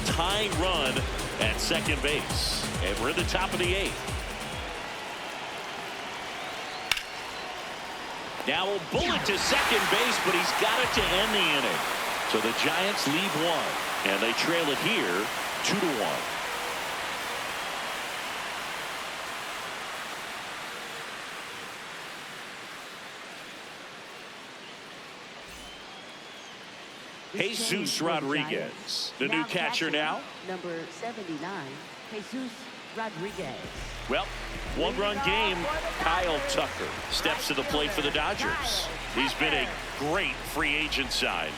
S1: Tying run at second base, and we're at the top of the 8th. Now a bullet to second base, but he's got it to end the inning. So the Giants lead 1, and they trail it here 2-1. Jesus Rodriguez, the new catcher now.
S3: Number 79, Jesus Rodriguez.
S1: Well, 1-run game. Kyle Tucker steps to the plate for the Dodgers. He's been a great free agent sign.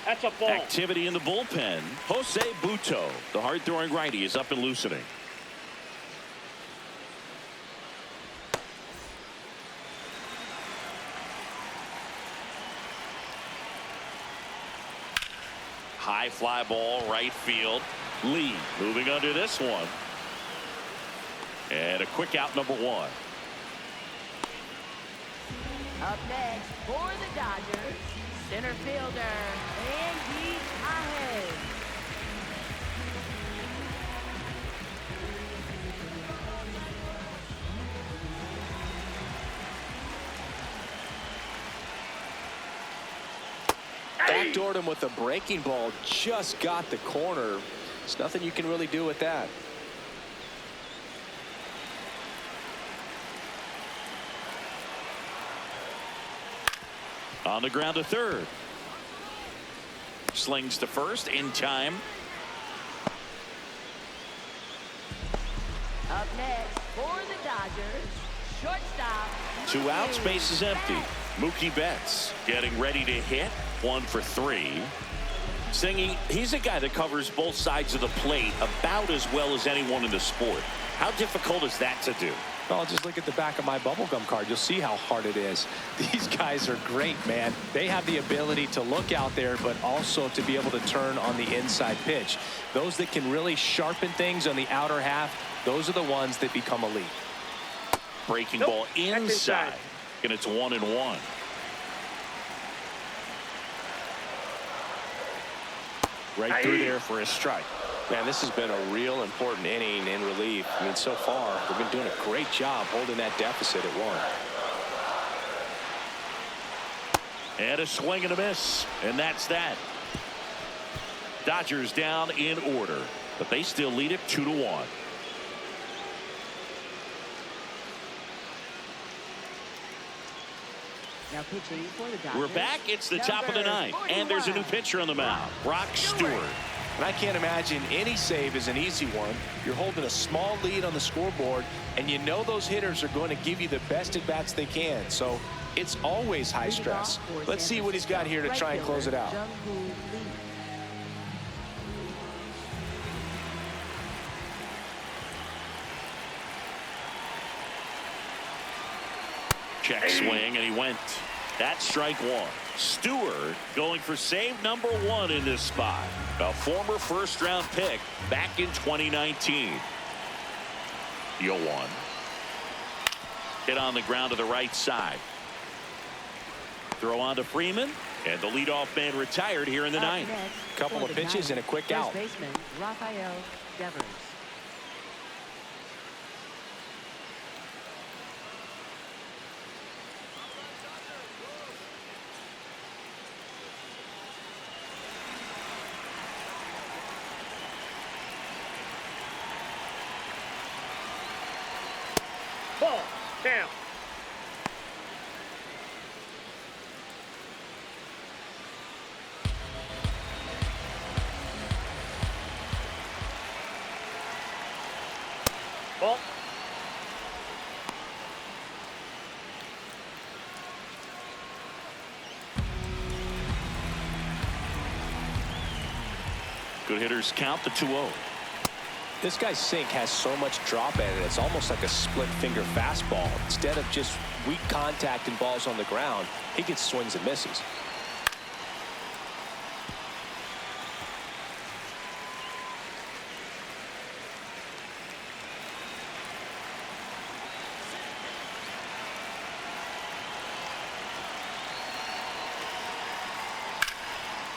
S4: That's a ball.
S1: Activity in the bullpen. Jose Buto, the hard-throwing righty, is up and loosening. High fly ball, right field. Lee moving under this one. And a quick out, number 1.
S3: Up next for the Dodgers, center fielder, Andy Pajes.
S2: Backdoored him with a breaking ball, just got the corner. There's nothing you can really do with that.
S1: On the ground to third. Slings to first in time.
S3: Up next for the Dodgers, shortstop.
S1: 2 outs, base is empty. Mookie Betts getting ready to hit. 1 for 3. Singing, he's a guy that covers both sides of the plate about as well as anyone in the sport. How difficult is that to do?
S2: Well, just look at the back of my bubblegum card. You'll see how hard it is. These guys are great, man. They have the ability to look out there, but also to be able to turn on the inside pitch. Those that can really sharpen things on the outer half, those are the ones that become elite.
S1: Breaking ball inside. And it's 1-1. Right through there for a strike.
S2: Man, this has been a real important inning in relief. I mean, so far, we've been doing a great job holding that deficit at 1.
S1: And a swing and a miss. And that's that. Dodgers down in order, but they still lead it 2-1.
S3: Now pitching for the Dodgers.
S1: We're back. It's the top of the 9th, and there's a new pitcher on the mound, Brock Stewart.
S2: And I can't imagine any save is an easy one. You're holding a small lead on the scoreboard, and you know those hitters are going to give you the best at-bats they can. So it's always high stress. Let's see what he's got here to try and close it out.
S1: Check swing, and he went. That's strike 1. Stewart going for save number 1 in this spot. A former first-round pick back in 2019. The 0-1. Hit on the ground to the right side. Throw on to Freeman. And the leadoff man retired here in the ninth.
S2: Couple of pitches and a quick out.
S3: First baseman, Rafael Devers.
S4: Ball. Down. Ball.
S1: Good hitters count the 2-0.
S2: This guy's sink has so much drop in it. It's almost like a split finger fastball. Instead of just weak contact and balls on the ground, he gets swings and misses.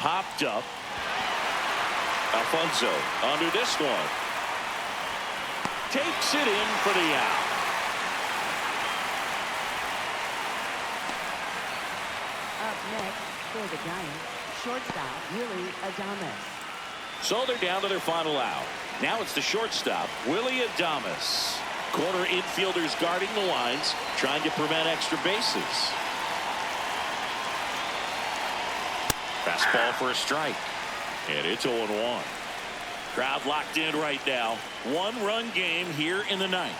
S1: Popped up. Alfonso under this one. Takes it in for the out.
S3: Up next for the Giants, shortstop Willie Adames.
S1: So they're down to their final out. Now it's the shortstop, Willie Adames. Corner infielders guarding the lines, trying to prevent extra bases. Fastball for a strike. And it's 0-1. Crowd locked in right now. One-run game here in the ninth.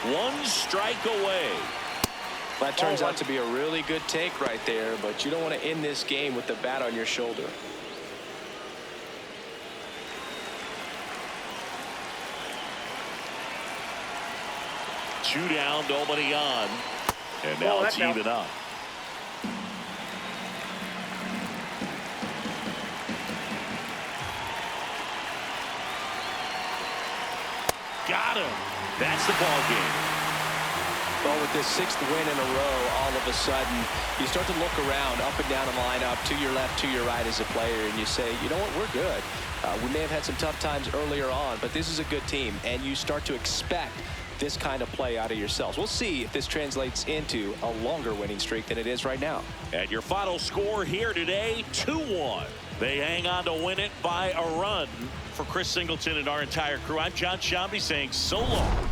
S1: One strike away.
S2: That turns out to be a really good take right there, but you don't want to end this game with the bat on your shoulder.
S1: Two down, nobody on. And now it's even up. Got him. That's the ball game.
S2: Well, with this 6th win in a row, all of a sudden, you start to look around up and down the lineup, to your left, to your right as a player, and you say, you know what, we're good. We may have had some tough times earlier on, but this is a good team, and you start to expect this kind of play out of yourselves. We'll see if this translates into a longer winning streak than it is right now.
S1: And your final score here today, 2-1. They hang on to win it by a run. For Chris Singleton and our entire crew, I'm John Shambi saying so long.